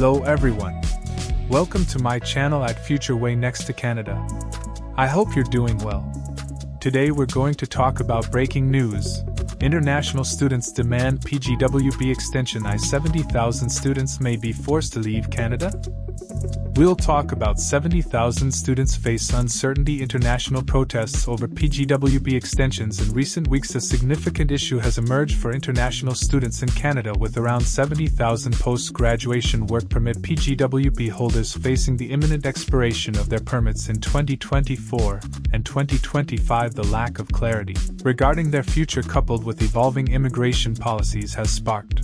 Hello everyone. Welcome to my channel at Future Way Next to Canada. I hope you're doing well. Today we're going to talk about breaking news. International students demand PGWP extension. 70,000 students may be forced to leave Canada? We'll talk about 70,000 students face uncertainty. International protests over PGWP extensions. In recent weeks, a significant issue has emerged for international students in Canada, with around 70,000 post-graduation work permit PGWP holders facing the imminent expiration of their permits in 2024 and 2025. The lack of clarity regarding their future, coupled with evolving immigration policies, has sparked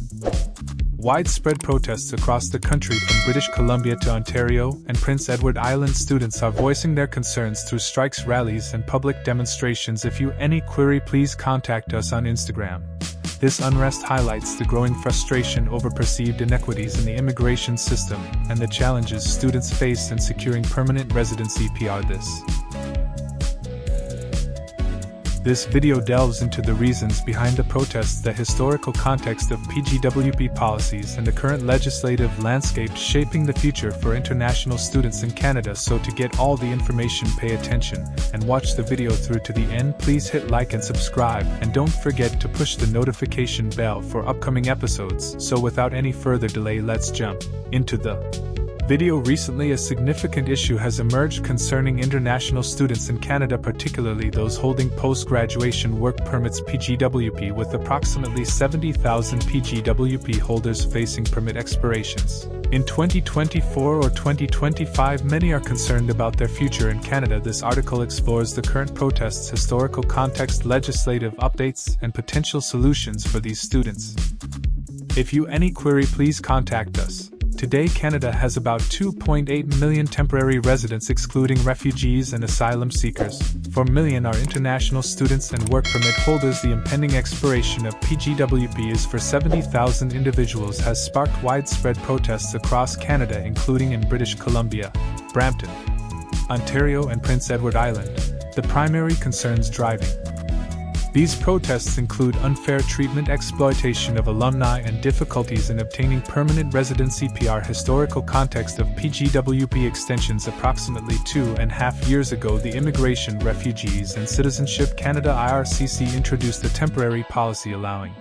widespread protests across the country. From British Columbia to Ontario and Prince Edward Island, students are voicing their concerns through strikes, rallies, and public demonstrations. If you have any query, please contact us on Instagram. This unrest highlights the growing frustration over perceived inequities in the immigration system and the challenges students face in securing permanent residency (PR). This video delves into the reasons behind the protests, the historical context of PGWP policies, and the current legislative landscape shaping the future for international students in Canada. So to get all the information, pay attention and watch the video through to the end. Please hit like and subscribe, and don't forget to push the notification bell for upcoming episodes. So without any further delay, let's jump into the video. Recently, a significant issue has emerged concerning international students in Canada, particularly those holding post-graduation work permits PGWP, with approximately 70,000 PGWP holders facing permit expirations in 2024 or 2025. Many are concerned about their future in Canada. This article explores the current protests, historical context, legislative updates, and potential solutions for these students. If you have any query, please contact us. Today, Canada has about 2.8 million temporary residents, excluding refugees and asylum seekers. 4 million are international students and work permit holders. The impending expiration of PGWP is for 70,000 individuals has sparked widespread protests across Canada, including in British Columbia, Brampton, Ontario, and Prince Edward Island. The primary concerns driving these protests include unfair treatment, exploitation of alumni, and difficulties in obtaining permanent residency (PR). Historical context of PGWP extensions. Approximately 2.5 years ago, the Immigration, Refugees and Citizenship Canada (IRCC) introduced a temporary policy allowing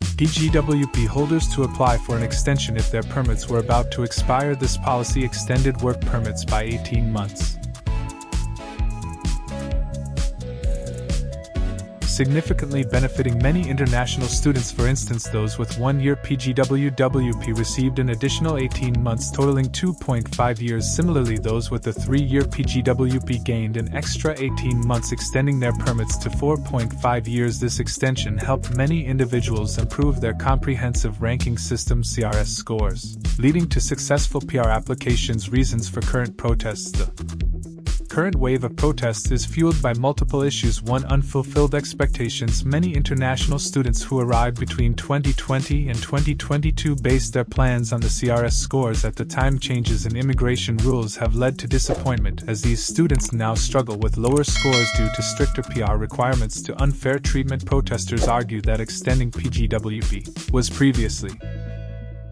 PGWP holders to apply for an extension if their permits were about to expire. This policy extended work permits by 18 months. Significantly benefiting many international students. For instance, those with 1-year PGWP received an additional 18 months, totaling 2.5 years. Similarly, those with a 3-year PGWP gained an extra 18 months, extending their permits to 4.5 years. This extension helped many individuals improve their comprehensive ranking system (CRS) scores, leading to successful PR applications. Reasons for current protests. The current wave of protests is fueled by multiple issues. 1. Unfulfilled expectations. Many international students who arrived between 2020 and 2022 based their plans on the CRS scores at the time. Changes in immigration rules have led to disappointment, as these students now struggle with lower scores due to stricter PR requirements. To unfair treatment. Protesters argue that extending PGWP was previously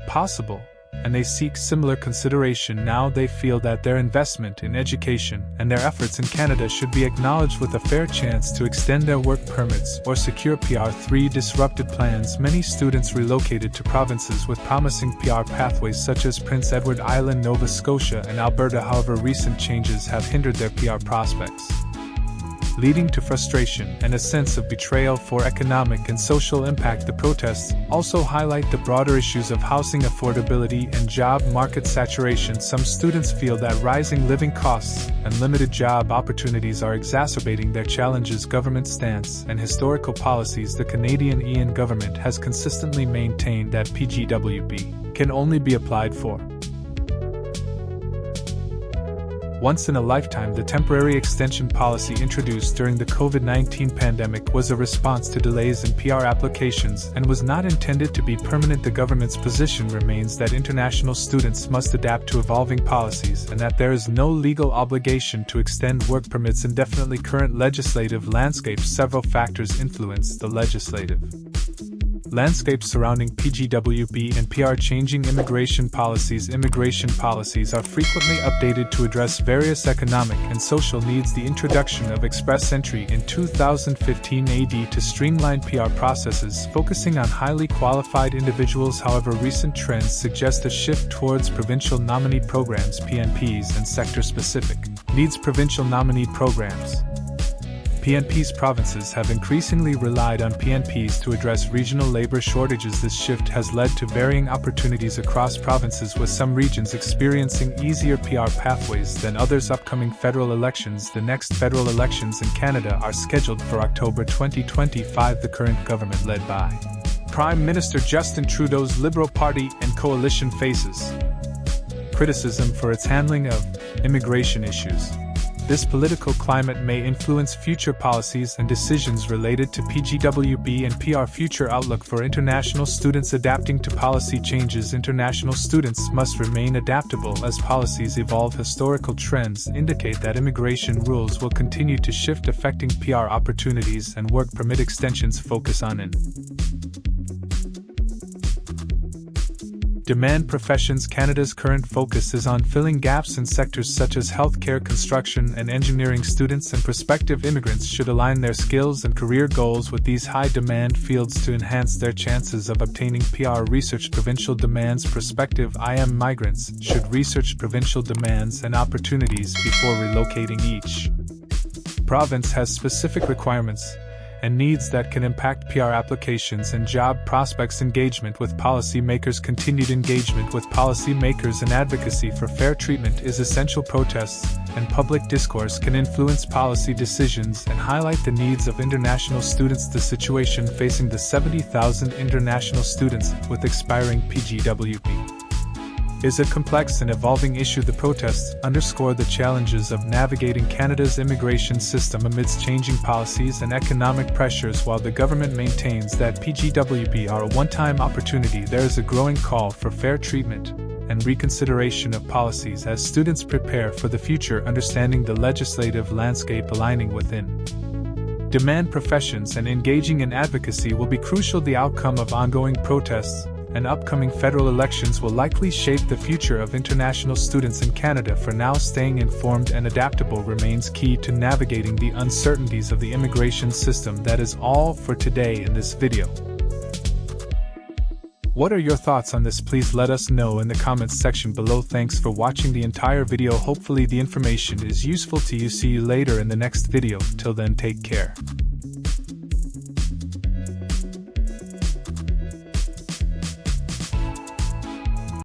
possible, and they seek similar consideration now. They feel that their investment in education and their efforts in Canada should be acknowledged with a fair chance to extend their work permits or secure PR. 3. Disrupted plans. Many students relocated to provinces with promising PR pathways such as Prince Edward Island, Nova Scotia, and Alberta. However, recent changes have hindered their PR prospects, leading to frustration and a sense of betrayal. For economic and social impact. The protests also highlight the broader issues of housing affordability and job market saturation. Some students feel that rising living costs and limited job opportunities are exacerbating their challenges. Government stance and historical policies. The Canadian government has consistently maintained that PGWP can only be applied for once in a lifetime. The temporary extension policy introduced during the COVID-19 pandemic was a response to delays in PR applications and was not intended to be permanent. The government's position remains that international students must adapt to evolving policies and that there is no legal obligation to extend work permits indefinitely. Current legislative landscape. Several factors influence the legislative Landscape surrounding PGWP and PR. Changing immigration policies. Immigration policies are frequently updated to address various economic and social needs. The introduction of Expressentry in 2015 AD to streamline PR processes, focusing on highly qualified individuals. However, recent trends suggest a shift towards provincial nominee programs (PNPs) and sector-specific needs. Provincial nominee programs. PNPs. Provinces have increasingly relied on PNPs to address regional labor shortages. This shift has led to varying opportunities across provinces, with some regions experiencing easier PR pathways than others. Upcoming federal elections. The next federal elections in Canada are scheduled for October 2025. The current government, led by Prime Minister Justin Trudeau's Liberal Party and coalition, faces criticism for its handling of immigration issues. This political climate may influence future policies and decisions related to PGWP and PR. Future outlook for international students. Adapting to policy changes. International students must remain adaptable as policies evolve. Historical trends indicate that immigration rules will continue to shift, affecting PR opportunities and work permit extensions. Focus on demand professions. Canada's current focus is on filling gaps in sectors such as healthcare, construction, and engineering. Students and prospective immigrants should align their skills and career goals with these high-demand fields to enhance their chances of obtaining PR. Research provincial demands. Prospective IM migrants should research provincial demands and opportunities before relocating. Each province has specific requirements and needs that can impact PR applications and job prospects. Engagement with policymakers. Continued engagement with policymakers and advocacy for fair treatment is essential. Protests and public discourse can influence policy decisions and highlight the needs of international students. The situation facing the 70,000 international students with expiring PGWP is a complex and evolving issue. The protests underscore the challenges of navigating Canada's immigration system amidst changing policies and economic pressures. While the government maintains that PGWP are a one-time opportunity, there is a growing call for fair treatment and reconsideration of policies as students prepare for the future. Understanding the legislative landscape. Aligning within demand professions and engaging in advocacy will be crucial. The outcome of ongoing protests and upcoming federal elections will likely shape the future of international students in Canada. For now, staying informed and adaptable remains key to navigating the uncertainties of the immigration system. That is all for today in this video. What are your thoughts on this? Please let us know in the comments section below. Thanks for watching the entire video. Hopefully the information is useful to you. See you later in the next video. Till then, take care.